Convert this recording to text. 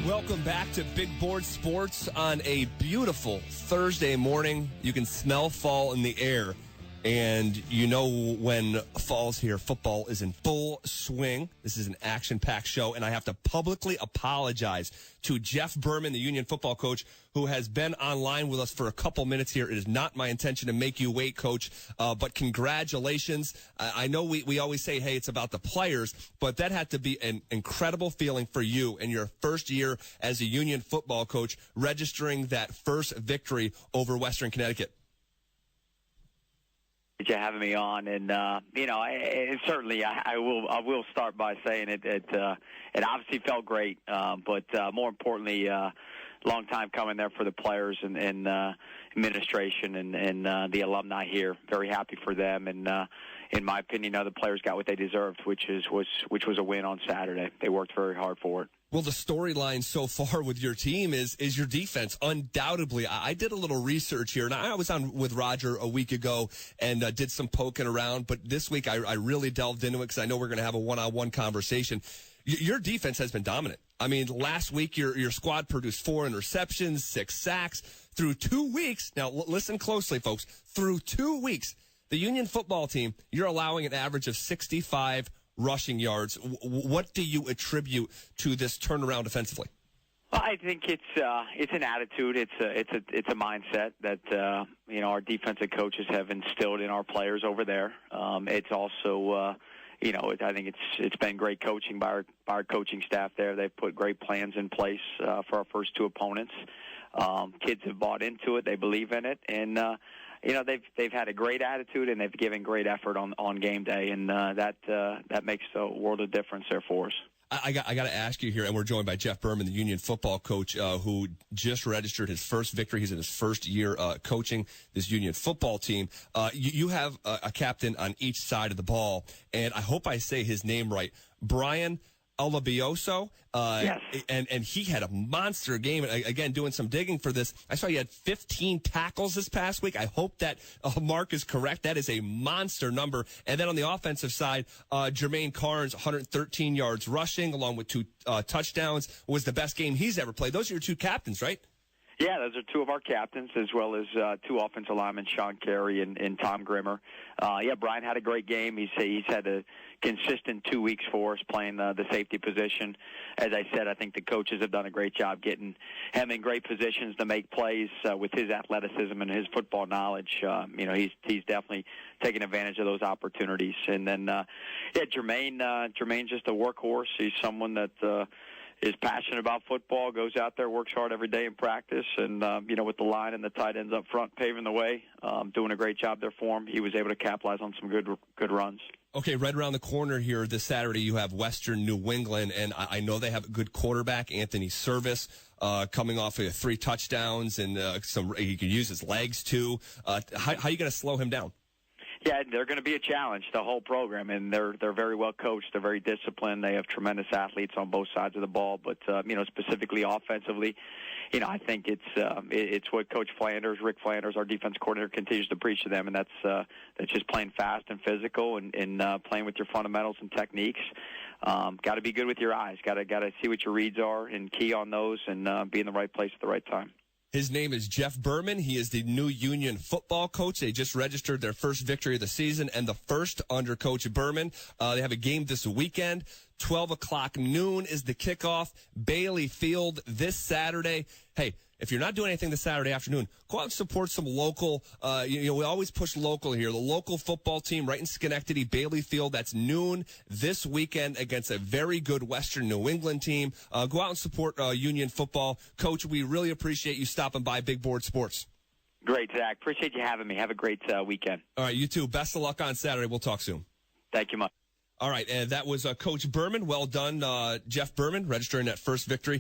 Welcome back to Big Board Sports on a beautiful Thursday morning. You can smell fall in the air, and you know when fall's here, football is in full swing. This is an action-packed show, and I have to publicly apologize to Jeff Buhrman, the Union football coach, who has been online with us for a couple minutes here. It is not my intention to make you wait, Coach, but congratulations. I know we always say, hey, it's about the players, but that had to be an incredible feeling for you in your first year as a Union football coach, registering that first victory over Western Connecticut. You having me on, and certainly I will start by saying it obviously felt great, but more importantly, long time coming there for the players and administration and the alumni here. Very happy for them, and in my opinion, the players got what they deserved, which was a win on Saturday. They worked very hard for it. Well, the storyline so far with your team is your defense. Undoubtedly, I did a little research here, and I was on with Roger a week ago and did some poking around. But this week, I really delved into it because I know we're going to have a one-on-one conversation. Your defense has been dominant. I mean, last week, your squad produced 4 interceptions, 6 sacks. Through 2 weeks, now listen closely, folks, through 2 weeks, the Union football team, you're allowing an average of 65 rushing yards. What do you attribute to this turnaround defensively? Well, I think it's an attitude. It's a mindset that our defensive coaches have instilled in our players over there. It's also I think it's been great coaching by our coaching staff there. They've put great plans in place for our first 2 opponents. Kids have bought into it. They believe in it, and they've had a great attitude, and they've given great effort on game day, and that makes a world of difference there for us. I got to ask you here, and we're joined by Jeff Buhrman, the Union football coach, who just registered his first victory. He's in his first year coaching this Union football team. You have a captain on each side of the ball, and I hope I say his name right, Brian Alabioso, yes. and he had a monster game. Again, doing some digging for this, I saw he had 15 tackles this past week. I hope that mark is correct. That is a monster number. And then on the offensive side, Jermaine Carnes, 113 yards rushing, along with 2 touchdowns, was the best game he's ever played. Those are your 2 captains, right? Yeah, those are 2 of our captains, as well as 2 offensive linemen, Sean Carey and Tom Grimmer. Brian had a great game. He's had a consistent 2 weeks for us playing the safety position. As I said, I think the coaches have done a great job getting him in great positions to make plays with his athleticism and his football knowledge. He's definitely taking advantage of those opportunities. And then, Jermaine's just a workhorse. He's someone that is passionate about football, goes out there, works hard every day in practice, and, with the line and the tight ends up front paving the way, doing a great job there for him. He was able to capitalize on some good runs. Okay, right around the corner here this Saturday, you have Western New England, and I know they have a good quarterback, Anthony Service, coming off of 3 touchdowns, and he can use his legs, too. How are you going to slow him down? Yeah, they're going to be a challenge, the whole program, and they're very well coached. They're very disciplined. They have tremendous athletes on both sides of the ball, but specifically offensively, I think it's what Coach Flanders, Rick Flanders, our defense coordinator, continues to preach to them, and that's just playing fast and physical and playing with your fundamentals and techniques. Got to be good with your eyes. Got to see what your reads are and key on those and be in the right place at the right time. His name is Jeff Buhrman. He is the new Union football coach. They just registered their first victory of the season and the first under Coach Buhrman. They have a game this weekend. 12 o'clock noon is the kickoff. Bailey Field this Saturday. Hey, if you're not doing anything this Saturday afternoon, go out and support some local. We always push local here. The local football team right in Schenectady, Bailey Field. That's noon this weekend against a very good Western New England team. Go out and support Union football. Coach, we really appreciate you stopping by Big Board Sports. Great, Zach. Appreciate you having me. Have a great weekend. All right, you too. Best of luck on Saturday. We'll talk soon. Thank you much. All right, and that was Coach Buhrman. Well done, Jeff Buhrman, registering that first victory.